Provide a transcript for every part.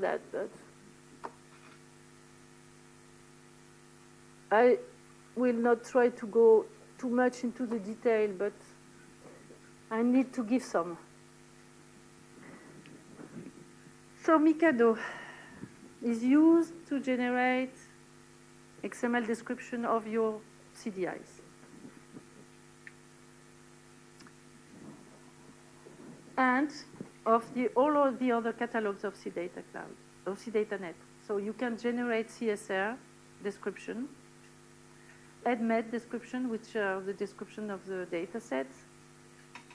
about that, but I will not try to go too much into the detail, but I need to give some. So Mikado is used to generate XML description of your CDIs. And of all of the other catalogs of CData Cloud, of CDataNet. So you can generate CSR description, EDMED description, which are the description of the data sets,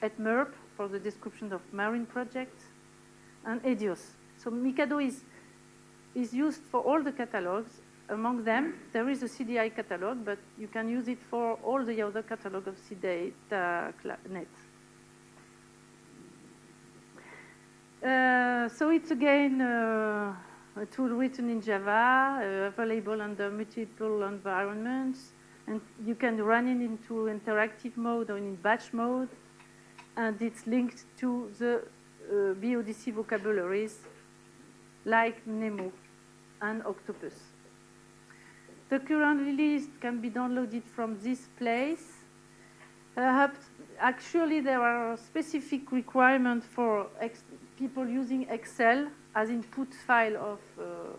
EDMERP for the description of marine projects, and EDIOS. So Mikado is used for all the catalogs. Among them, there is a CDI catalog, but you can use it for all the other catalog of CDataNet. So it's again a tool written in Java, available under multiple environments, and you can run it into interactive mode or in batch mode, and it's linked to the BODC vocabularies like Nemo and Octopus. The current release can be downloaded from this place. Actually, there are specific requirements for people using Excel as input file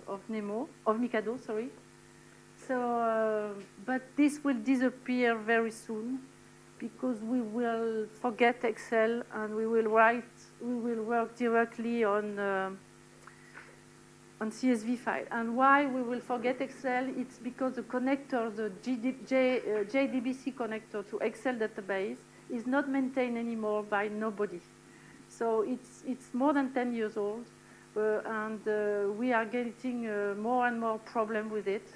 of Mikado, sorry. So, but this will disappear very soon because we will forget Excel and we will work directly on CSV file. And why we will forget Excel? It's because the connector, the JDBC connector to Excel database is not maintained anymore by nobody. So it's more than 10 years old, and we are getting more and more problem with it.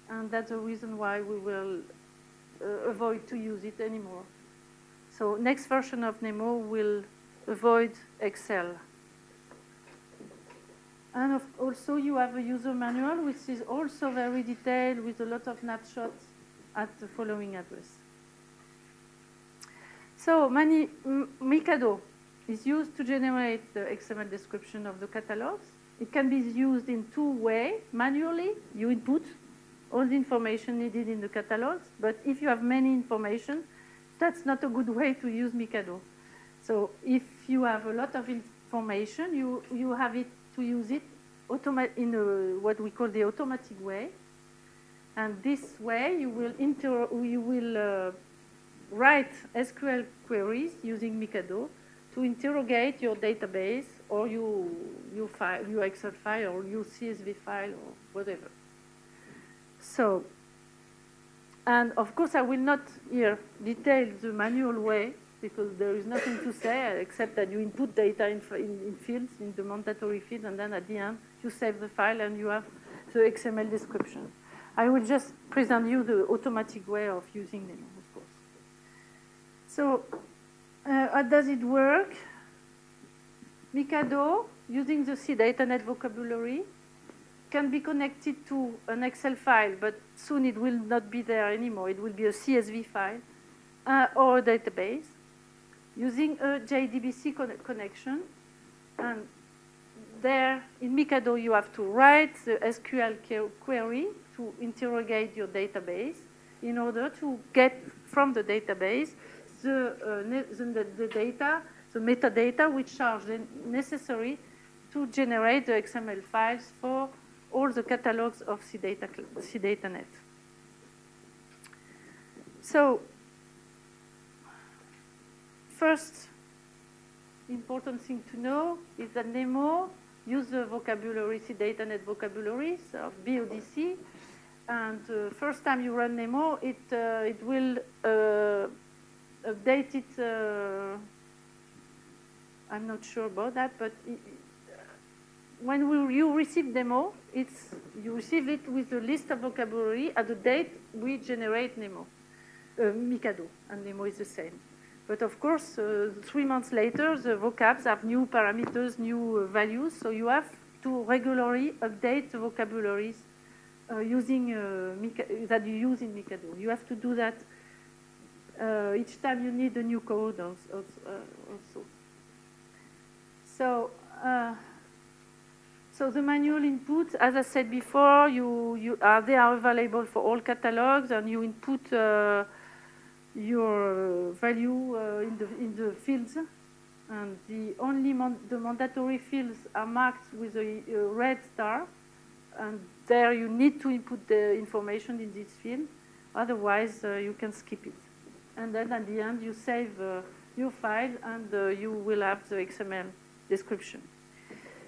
And that's the reason why we will avoid to use it anymore. So next version of Nemo will avoid Excel. And also you have a user manual, which is also very detailed with a lot of snapshots at the following address. So Mikado is used to generate the XML description of the catalogs. It can be used in two ways. Manually, you input all the information needed in the catalogs, but if you have many information, that's not a good way to use Mikado. So if you have a lot of information, you have it to use it in what we call the automatic way. And this way, you will write SQL queries using Mikado to interrogate your database or your Excel file or your CSV file or whatever. So, and of course, I will not here detail the manual way because there is nothing to say except that you input data in fields, in the mandatory fields, and then at the end, you save the file and you have the XML description. I will just present you the automatic way of using them, of course. So, how does it work? Mikado, using the CDataNet vocabulary, can be connected to an Excel file, but soon it will not be there anymore. It will be a CSV file or a database using a JDBC connection. And there, in Mikado, you have to write the SQL query to interrogate your database in order to get from the database the data, the metadata, which are necessary to generate the XML files for all the catalogs of CDataNet. So, first important thing to know is that Nemo uses the vocabulary, CDataNet vocabularies of BODC. And first time you run Nemo, it will update it. I'm not sure about that, but when you receive Nemo, you receive it with a list of vocabulary at the date we generate Nemo, Mikado, and Nemo is the same. But of course, 3 months later, the vocabs have new parameters, new values, so you have to regularly update the vocabularies using that you use in Mikado. You have to do that each time you need a new code also. So So the manual inputs, as I said before, they are available for all catalogs, and you input your value in the fields, and the mandatory fields are marked with a red star, and there you need to input the information in this field. Otherwise, you can skip it. And then at the end, you save your file, and you will have the XML description.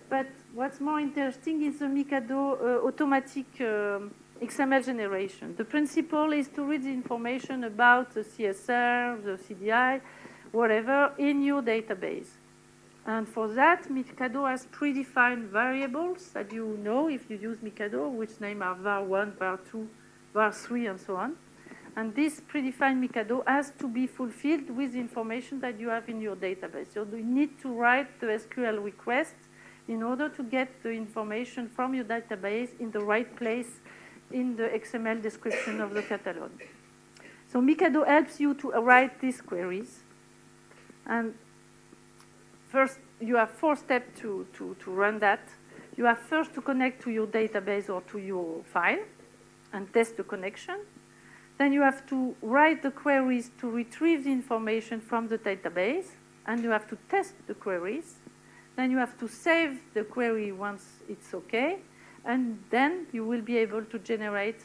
But what's more interesting is the Mikado automatic XML generation. The principle is to read the information about the CSR, the CDI, whatever, in your database. And for that, Mikado has predefined variables that you know if you use Mikado, which name are var1, var2, var3, and so on. And this predefined Mikado has to be fulfilled with the information that you have in your database. So you need to write the SQL request in order to get the information from your database in the right place in the XML description of the catalog. So Mikado helps you to write these queries. And first, you have 4 steps to run that. You have first to connect to your database or to your file and test the connection. Then you have to write the queries to retrieve the information from the database, and you have to test the queries. Then you have to save the query once it's OK, and then you will be able to generate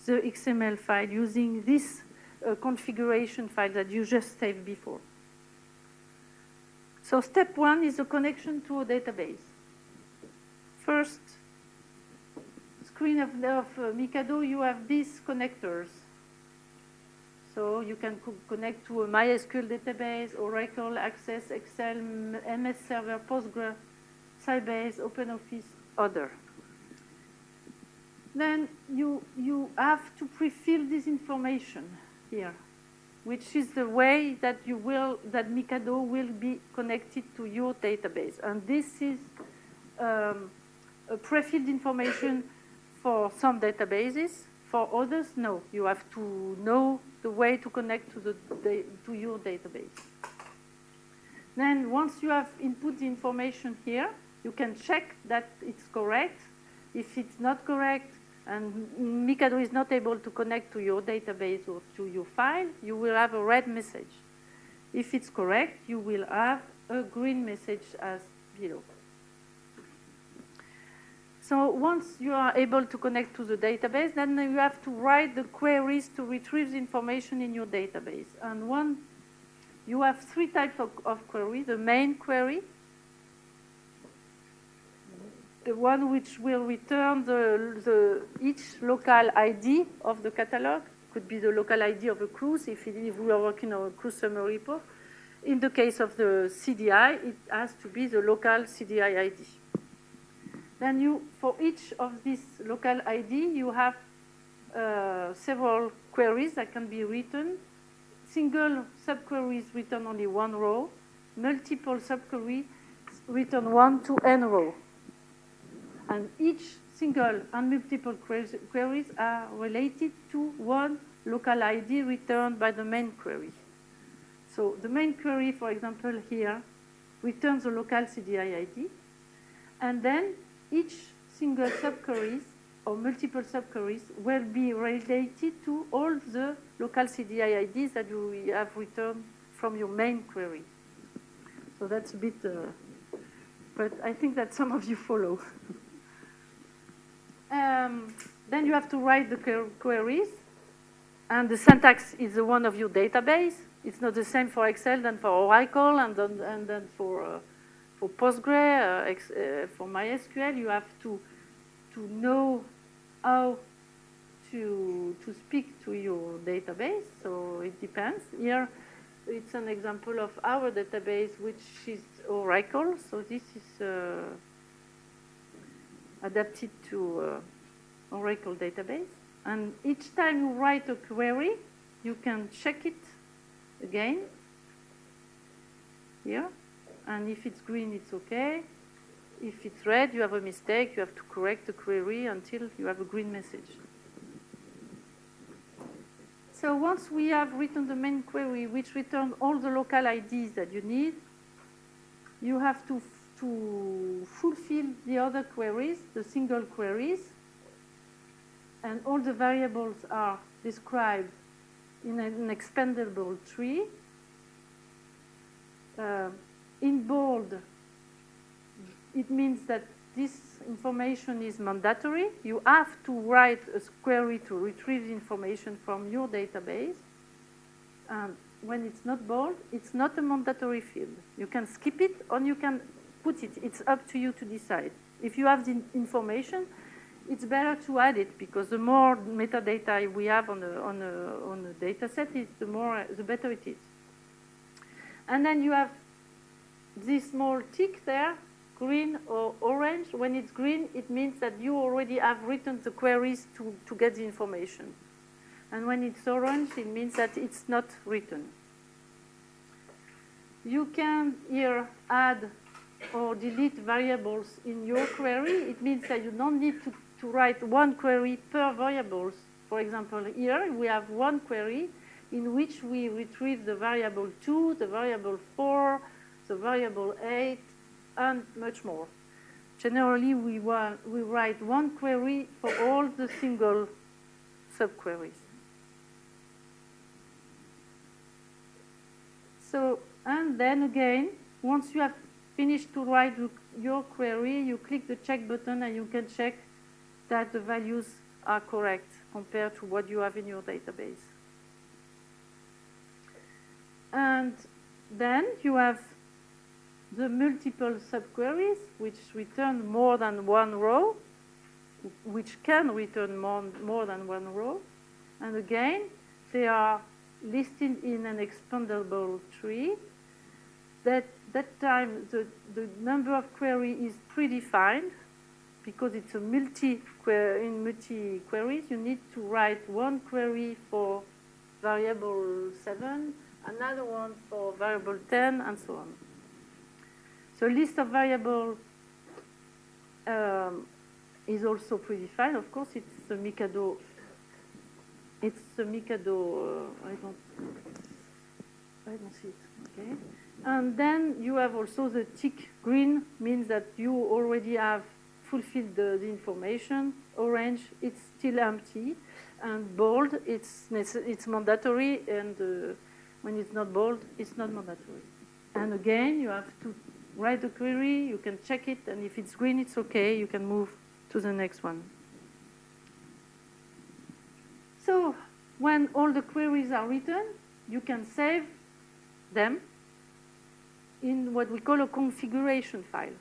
the XML file using this configuration file that you just saved before. So step 1 is the connection to a database. First screen of Mikado, you have these connectors. So you can connect to a MySQL database, Oracle, Access, Excel, MS Server, Postgre, Sybase, OpenOffice, other. Then you have to pre-fill this information here, which is the way that that Mikado will be connected to your database. And this is a pre-filled information for some databases. For others, no. You have to know the way to connect to your database. Then once you have input the information here, you can check that it's correct. If it's not correct and Mikado is not able to connect to your database or to your file, you will have a red message. If it's correct, you will have a green message as below. So once you are able to connect to the database, then you have to write the queries to retrieve the information in your database. And you have 3 types of query. The main query, the one which will return each local ID of the catalog. Could be the local ID of a cruise if we are working on a cruise summary report. In the case of the CDI, it has to be the local CDI ID. Then for each of these local ID, you have several queries that can be written. Single subqueries return only 1 row. Multiple subqueries return 1 to n row. And each single and multiple queries are related to 1 local ID returned by the main query. So the main query, for example, here, returns a local CDI ID. And then each single subqueries or multiple subqueries will be related to all the local CDI IDs that you have returned from your main query. So that's a bit, but I think that some of you follow. Then you have to write the queries, and the syntax is the one of your database. It's not the same for Excel than for Oracle, and then for Postgre, for MySQL, you have to know how to speak to your database. So it depends. Here, it's an example of our database, which is Oracle. So this is adapted to Oracle database. And each time you write a query, you can check it again here. And if it's green, it's OK. If it's red, you have a mistake. You have to correct the query until you have a green message. So once we have written the main query, which returns all the local IDs that you need, you have to to fulfill the other queries, the single queries, and all the variables are described in an expandable tree. In bold, it means that this information is mandatory. You have to write a query to retrieve the information from your database. And when it's not bold, it's not a mandatory field. You can skip it or you can put it. It's up to you to decide. If you have the information, it's better to add it because the more metadata we have on a data set, the better it is. And then you have this small tick there, green or orange. When it's green, it means that you already have written the queries to get the information. And when it's orange, it means that it's not written. You can here add or delete variables in your query. It means that you don't need to write one query per variables. For example, here we have one query in which we retrieve the variable 2, the variable 4, the variable 8, and much more. Generally, we write one query for all the single subqueries. So, and then again, once you have finished to write your query, you click the check button and you can check that the values are correct compared to what you have in your database. And then you have the multiple subqueries, which return more than one row, which can return more than one row. And again, they are listed in an expandable tree. That time, the number of query is predefined because it's a multi queries. You need to write one query for variable 7, another one for variable 10, and so on. So list of variable is also predefined. Of course, it's the Mikado. It's the Mikado. I don't see it. Okay. And then you have also the tick. Green means that you already have fulfilled the information. Orange, it's still empty. And bold, it's mandatory. And when it's not bold, it's not mandatory. And again, you have to write the query. You can check it. And if it's green, it's OK. You can move to the next one. So when all the queries are written, you can save them in what we call a configuration file,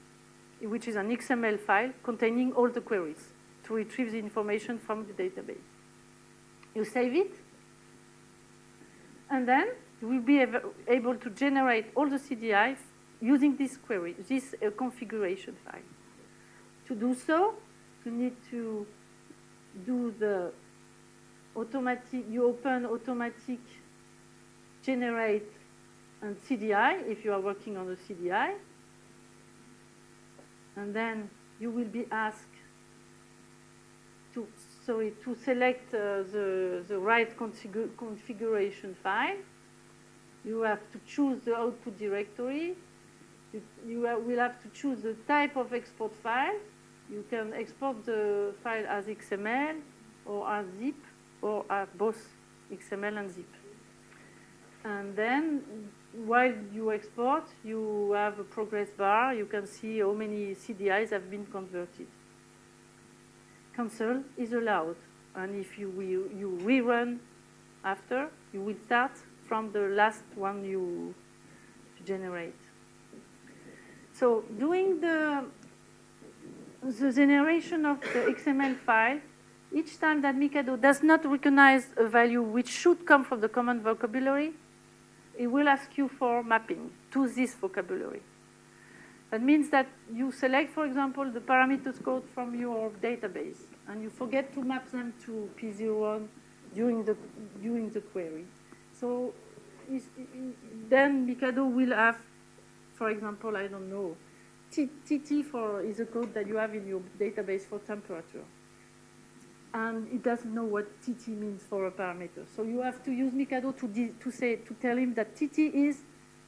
which is an XML file containing all the queries to retrieve the information from the database. You save it, and then you will be able to generate all the CDIs using this query, this configuration file. To do so, you need to do the automatic, you open automatic generate and CDI if you are working on a CDI. And then you will be asked to select the right configuration file. You have to choose the output directory. You will have to choose the type of export file. You can export the file as XML or as zip or as both XML and zip. And then while you export, you have a progress bar. You can see how many CDIs have been converted. Cancel is allowed. And if you rerun after, you will start from the last one you generate. So doing the generation of the XML file, each time that Mikado does not recognize a value which should come from the common vocabulary, it will ask you for mapping to this vocabulary. That means that you select, for example, the parameters code from your database, and you forget to map them to P01 during the query. So then Mikado will have, for example, I don't know, TT is a code that you have in your database for temperature. And it doesn't know what TT means for a parameter. So you have to use Mikado to tell him that TT is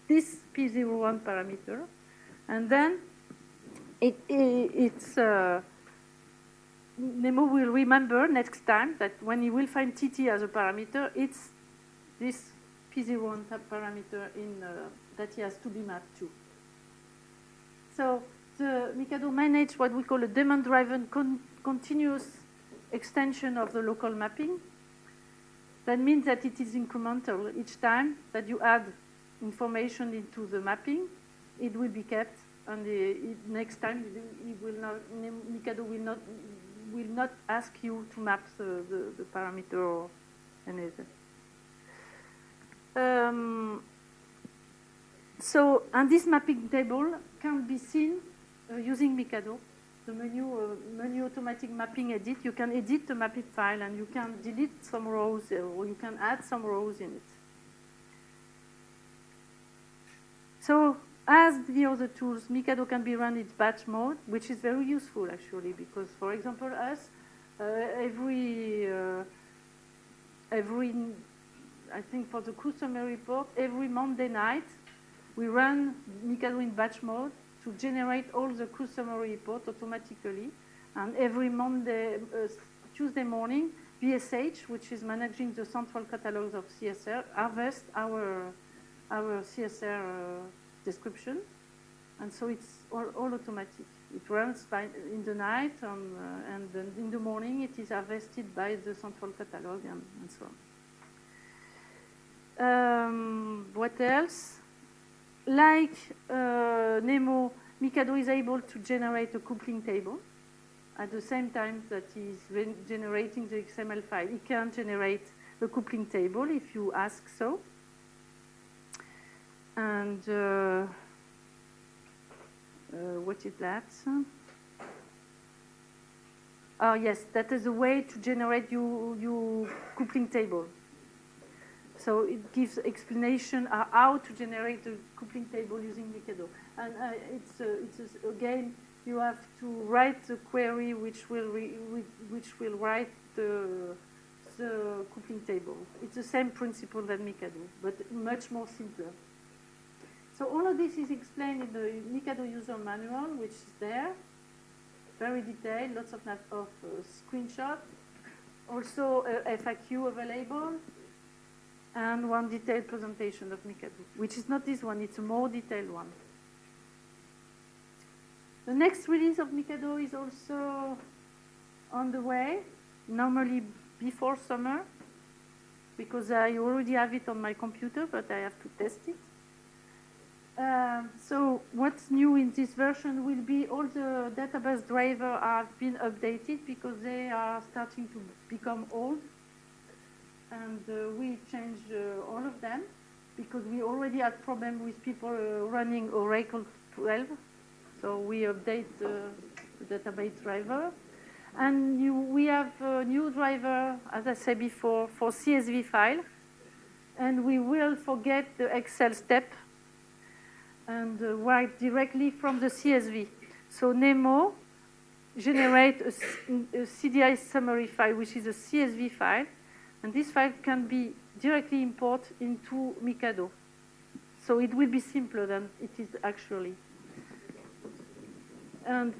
this P01 parameter. And then Nemo will remember next time that when he will find TT as a parameter, it's this P01 parameter that he has to be mapped to. So the Mikado manages what we call a daemon-driven continuous extension of the local mapping. That means that it is incremental. Each time that you add information into the mapping, it will be kept, and next time Mikado will not ask you to map the parameter or anything. And this mapping table can be seen using Mikado. The menu automatic mapping edit. You can edit the mapping file, and you can delete some rows, or you can add some rows in it. So as the other tools, Mikado can be run in batch mode, which is very useful actually, because for example, us every I think for the customer report, every Monday night we run Mikado in batch mode to generate all the customer report automatically, and every Tuesday morning, VSH, which is managing the central catalogs of CSR, harvests our CSR description, and so it's all automatic. It runs in the night, and then in the morning it is harvested by the central catalog and so on. What else? Like Nemo, Mikado is able to generate a coupling table at the same time that he's generating the XML file. He can generate a coupling table if you ask so. And what is that? Oh, yes, that is a way to generate your coupling table. So it gives explanation how to generate a coupling table using Mikado. And again, you have to write the query which will write the coupling table. It's the same principle that Mikado, but much more simpler. So all of this is explained in the Mikado user manual, which is there, very detailed, lots of screenshots, also FAQ available, and one detailed presentation of Mikado, which is not this one, it's a more detailed one. The next release of Mikado is also on the way, normally before summer, because I already have it on my computer, but I have to test it. So what's new in this version will be all the database drivers have been updated because they are starting to become old. And we changed all of them because we already had problems with people running Oracle 12. So we update the database driver. And we have a new driver, as I said before, for CSV file. And we will forget the Excel step and write directly from the CSV. So Nemo generates a CDI summary file, which is a CSV file. And this file can be directly imported into Mikado. So it will be simpler than it is actually. And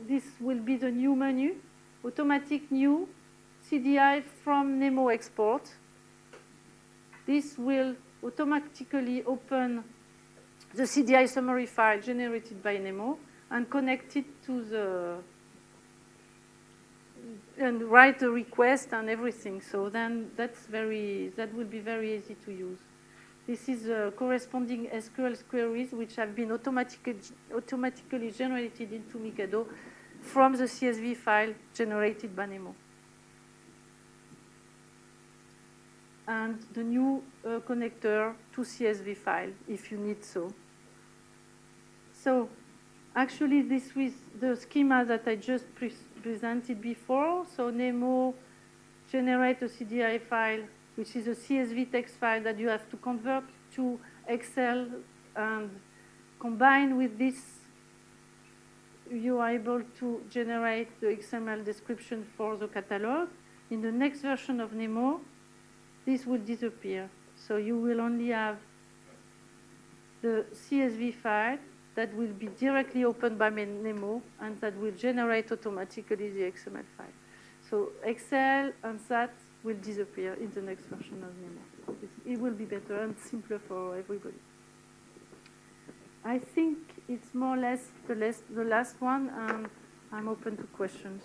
this will be the new menu, automatic new CDI from Nemo export. This will automatically open the CDI summary file generated by Nemo and connect it to and write a request and everything. So then that will be very easy to use. This is corresponding SQL queries which have been automatically generated into Mikado from the CSV file generated by Nemo. And the new connector to CSV file, if you need so. So actually, this was the schema that I just presented before. So Nemo generates a CDI file, which is a CSV text file that you have to convert to Excel, and combine with this, you are able to generate the XML description for the catalog. In the next version of Nemo, this will disappear. So you will only have the CSV file that will be directly opened by Nemo and that will generate automatically the XML file. So Excel and that will disappear in the next version of Nemo. It will be better and simpler for everybody. I think it's more or less the last one, and I'm open to questions.